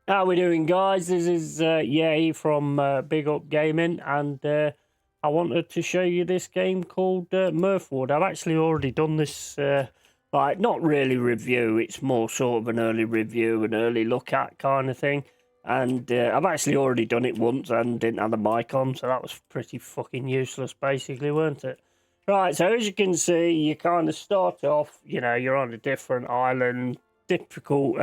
How we doing, guys? This is Yay from Big Up Gaming, and I wanted to show you this game called Mirthwood. I've actually already done this, like, not really review. It's more sort of an early review, an early look at kind of thing. And I've actually already done it once and didn't have the mic on, so that was pretty fucking useless, basically, weren't it? Right, so as you can see, you kind of start off, you're on a different island, typical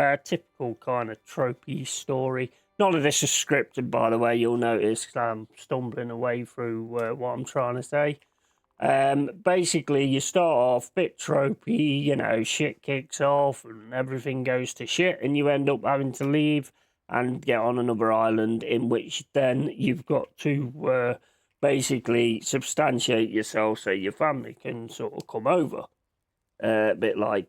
kind of tropey story. None of this is scripted, by the way. You'll notice 'cause I'm stumbling away through what I'm trying to say. Basically, you start off bit tropey. Shit kicks off and everything goes to shit, and you end up having to leave and get on another island, in which then you've got to basically substantiate yourself so your family can sort of come over. A bit like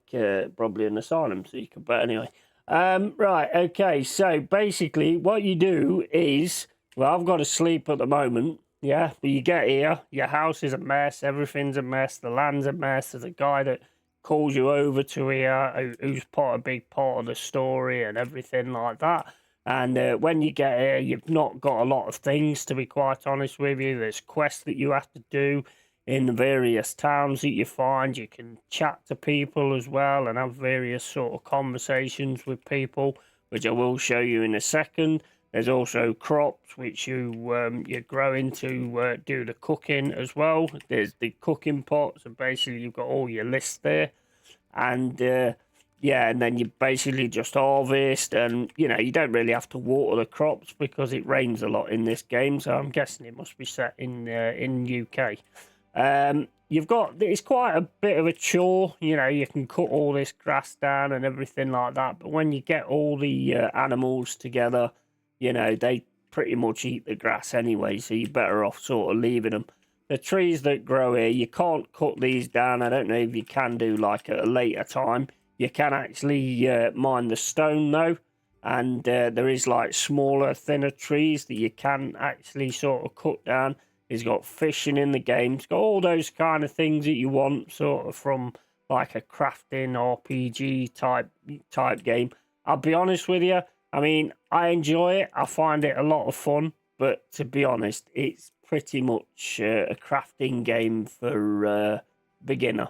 probably an asylum seeker, but anyway. Right, okay, so basically what you do is, well, I've got to sleep at the moment, yeah, but you get here, your house is a mess, everything's a mess, the land's a mess, there's a guy that calls you over to here who's a big part of the story and everything like that. And when you get here, you've not got a lot of things, to be quite honest with you. There's quests that you have to do in the various towns that you find. You can chat to people as well and have various sort of conversations with people, which I will show you in a second. There's also crops which you grow into do the cooking as well. There's the cooking pots, and basically you've got all your lists there, and yeah, and then you basically just harvest, and you don't really have to water the crops because it rains a lot in this game. So I'm guessing it must be set in UK. You've got, it's quite a bit of a chore. You can cut all this grass down and everything like that, but when you get all the animals together, they pretty much eat the grass anyway, so you're better off sort of leaving them. The trees that grow here, you can't cut these down. I don't know if you can do like at a later time. You can actually mine the stone though, and there is like smaller, thinner trees that you can actually sort of cut down. It's got fishing in the game. It's got all those kind of things that you want, sort of from like a crafting RPG type game. I'll be honest with you. I mean, I enjoy it. I find it a lot of fun. But to be honest, it's pretty much a crafting game for beginner.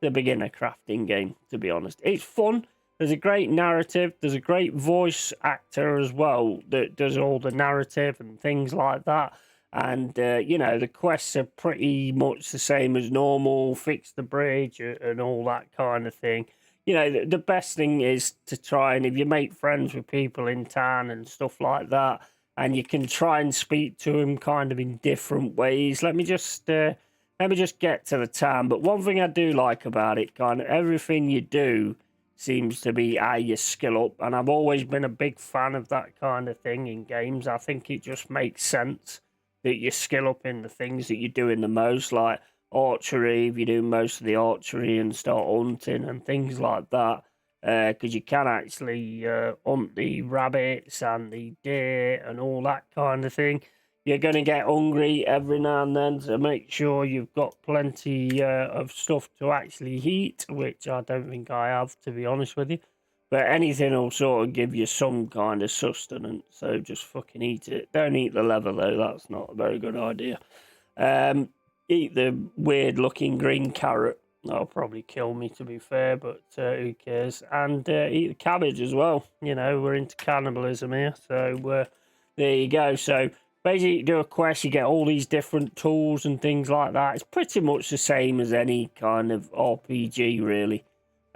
The beginner crafting game, to be honest. It's fun. There's a great narrative. There's a great voice actor as well that does all the narrative and things like that. And, the quests are pretty much the same as normal, fix the bridge and all that kind of thing. The best thing is to try, and if you make friends with people in town and stuff like that, and you can try and speak to them kind of in different ways. Let me just get to the town. But one thing I do like about it, kind of everything you do seems to be how you skill up, and I've always been a big fan of that kind of thing in games. I think it just makes sense that you skill up in the things that you're doing the most, like archery, if you do most of the archery and start hunting and things like that, because you can actually hunt the rabbits and the deer and all that kind of thing. You're going to get hungry every now and then, so make sure you've got plenty of stuff to actually eat, which I don't think I have, to be honest with you. But anything will sort of give you some kind of sustenance, so just fucking eat it. Don't eat the leather, though. That's not a very good idea. Eat the weird-looking green carrot. That'll probably kill me, to be fair, but who cares? And eat the cabbage as well. We're into cannibalism here, so there you go. So basically, you do a quest, you get all these different tools and things like that. It's pretty much the same as any kind of RPG, really.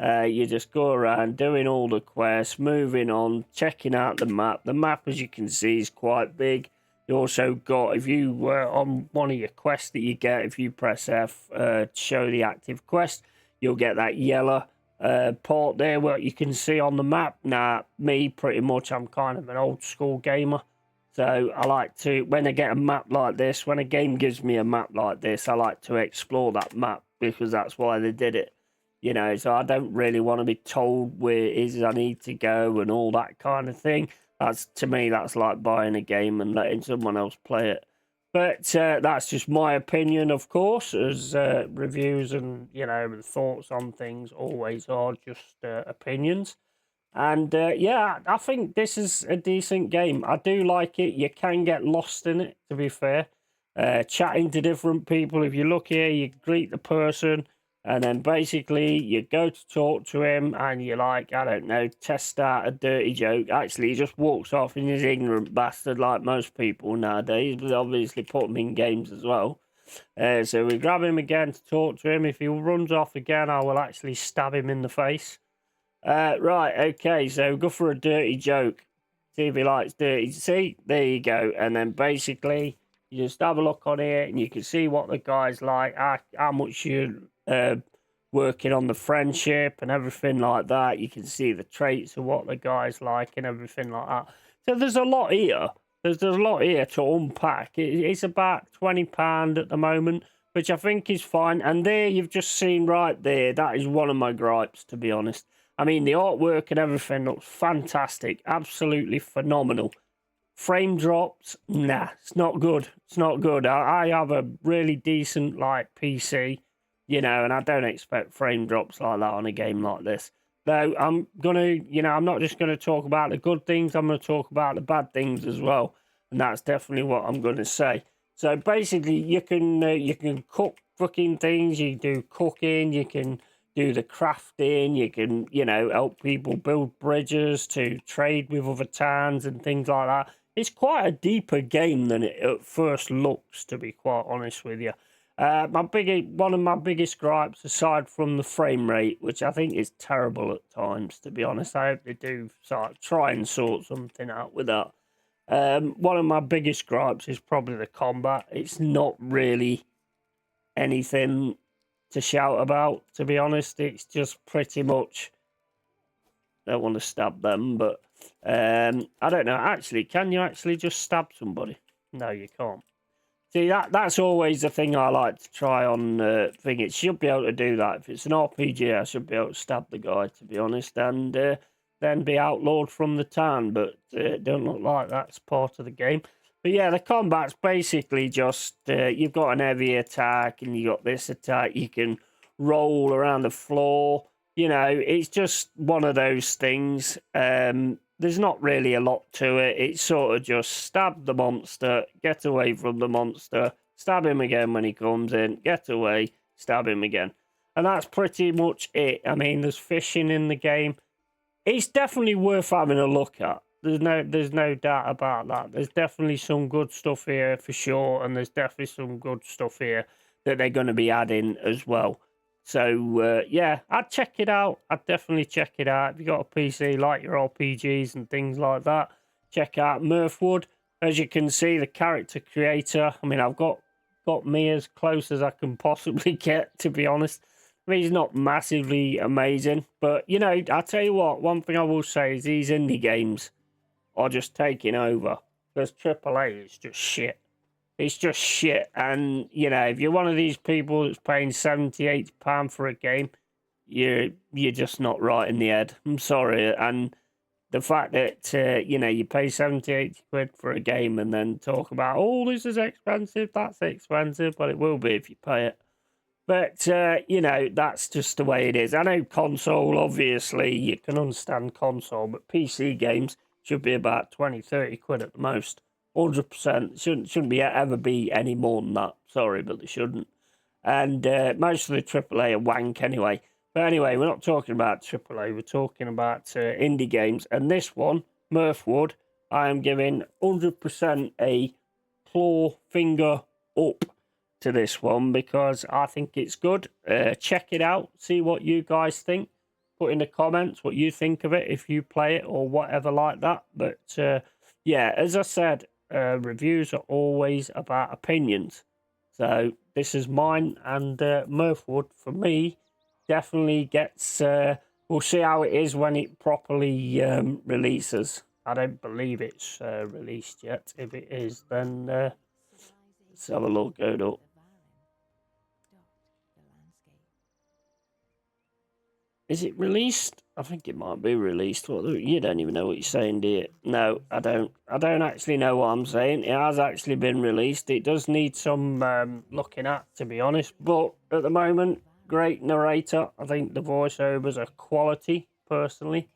You just go around doing all the quests, moving on, checking out the map. The map, as you can see, is quite big. You also got, if you on one of your quests that you get, if you press F to show the active quest, you'll get that yellow part there, what you can see on the map. Now, me, pretty much, I'm kind of an old school gamer. So I like to, when I get a map like this, when a game gives me a map like this, I like to explore that map because that's why they did it. So I don't really want to be told where it is I need to go and all that kind of thing. That's, to me, that's like buying a game and letting someone else play it. But that's just my opinion, of course, as reviews and, and thoughts on things always are just opinions. And yeah, I think this is a decent game. I do like it. You can get lost in it, to be fair. Chatting to different people. If you look here, you greet the person, and then basically you go to talk to him, and you're like, I don't know, test out a dirty joke. Actually, he just walks off and he's ignorant bastard like most people nowadays, but obviously put him in games as well. So we grab him again to talk to him. If he runs off again, I will actually stab him in the face. Right, okay, so go for a dirty joke. See if he likes dirty. See, there you go. And then basically, you just have a look on here and you can see what the guy's like, how much you're working on the friendship and everything like that. You can see the traits of what the guy's like and everything like that. So there's a lot here. There's a lot here to unpack. It's about £20 at the moment, which I think is fine. And there you've just seen right there, that is one of my gripes, to be honest. I mean, the artwork and everything looks fantastic. Absolutely phenomenal. Frame drops, nah, it's not good. It's not good. I have a really decent, like, PC, you know, and I don't expect frame drops like that on a game like this. Though I'm going to, you know, I'm not just going to talk about the good things. I'm going to talk about the bad things as well. And that's definitely what I'm going to say. So basically, you can cook fucking things. You do cooking. You can do the crafting, you can, you know, help people build bridges to trade with other towns and things like that. It's quite a deeper game than it at first looks, to be quite honest with you. One of my biggest gripes, aside from the frame rate, which I think is terrible at times, to be honest, I hope they do try and sort something out with that. One of my biggest gripes is probably the combat. It's not really anything to shout about, to be honest. It's just pretty much, I don't want to stab them, but I don't know. Actually, can you actually just stab somebody? No, you can't. See, that's always the thing I like to try on thing. It should be able to do that. If it's an RPG, I should be able to stab the guy, to be honest, and then be outlawed from the town, but it don't look like that's part of the game. But yeah, the combat's basically just, you've got an heavy attack and you got this attack. You can roll around the floor. You know, it's just one of those things. There's not really a lot to it. It's sort of just stab the monster, get away from the monster, stab him again when he comes in, get away, stab him again. And that's pretty much it. I mean, there's fishing in the game. It's definitely worth having a look at. There's no doubt about that. There's definitely some good stuff here for sure, and there's definitely some good stuff here that they're going to be adding as well. So yeah, I'd check it out. I'd definitely check it out. If you got a PC, like your RPGs and things like that, check out Mirthwood. As you can see, the character creator. I mean, I've got me as close as I can possibly get, to be honest. I mean, he's not massively amazing, but you know, I'll tell you what. One thing I will say is these indie games are just taking over, because AAA is just shit. It's just shit. And, you know, if you're one of these people that's paying £70, £80 for a game, you're just not right in the head. I'm sorry. And the fact that, you know, you pay 70, 80 quid for a game and then talk about, oh, this is expensive, that's expensive. Well, it will be if you pay it. But, you know, that's just the way it is. I know console, obviously, you can understand console, but PC games should be about 20, 30 quid at the most. 100%. Shouldn't be ever be any more than that. Sorry, but they shouldn't. And most of the AAA are wank anyway. But anyway, we're not talking about AAA. We're talking about indie games. And this one, Mirthwood, I am giving 100% a claw finger up to this one because I think it's good. Check it out. See what you guys think. Put in the comments what you think of it if you play it or whatever like that. But yeah, as I said, reviews are always about opinions. So this is mine, and Mirthwood for me definitely gets. We'll see how it is when it properly releases. I don't believe it's released yet. If it is, then let's have a look. Go up. Is it released? I think it might be released. Well, you don't even know what you're saying, do you? No, I don't. I don't actually know what I'm saying. It has actually been released. It does need some looking at, to be honest. But at the moment, great narrator. I think the voiceovers are quality, personally.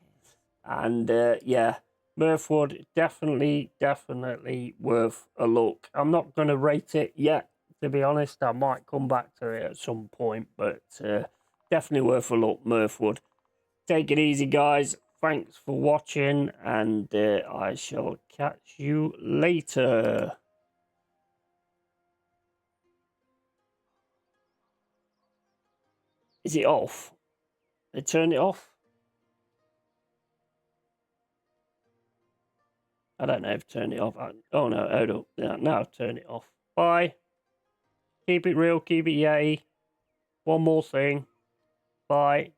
And yeah, Mirthwood, definitely worth a look. I'm not going to rate it yet, to be honest. I might come back to it at some point, but definitely worth a look, Mirthwood. Take it easy, guys. Thanks for watching, and I shall catch you later. Is it off? They turn it off? I don't know if turn it off. Oh no, hold up. Yeah, now turn it off. Bye. Keep it real, keep it yay. One more thing. Bye.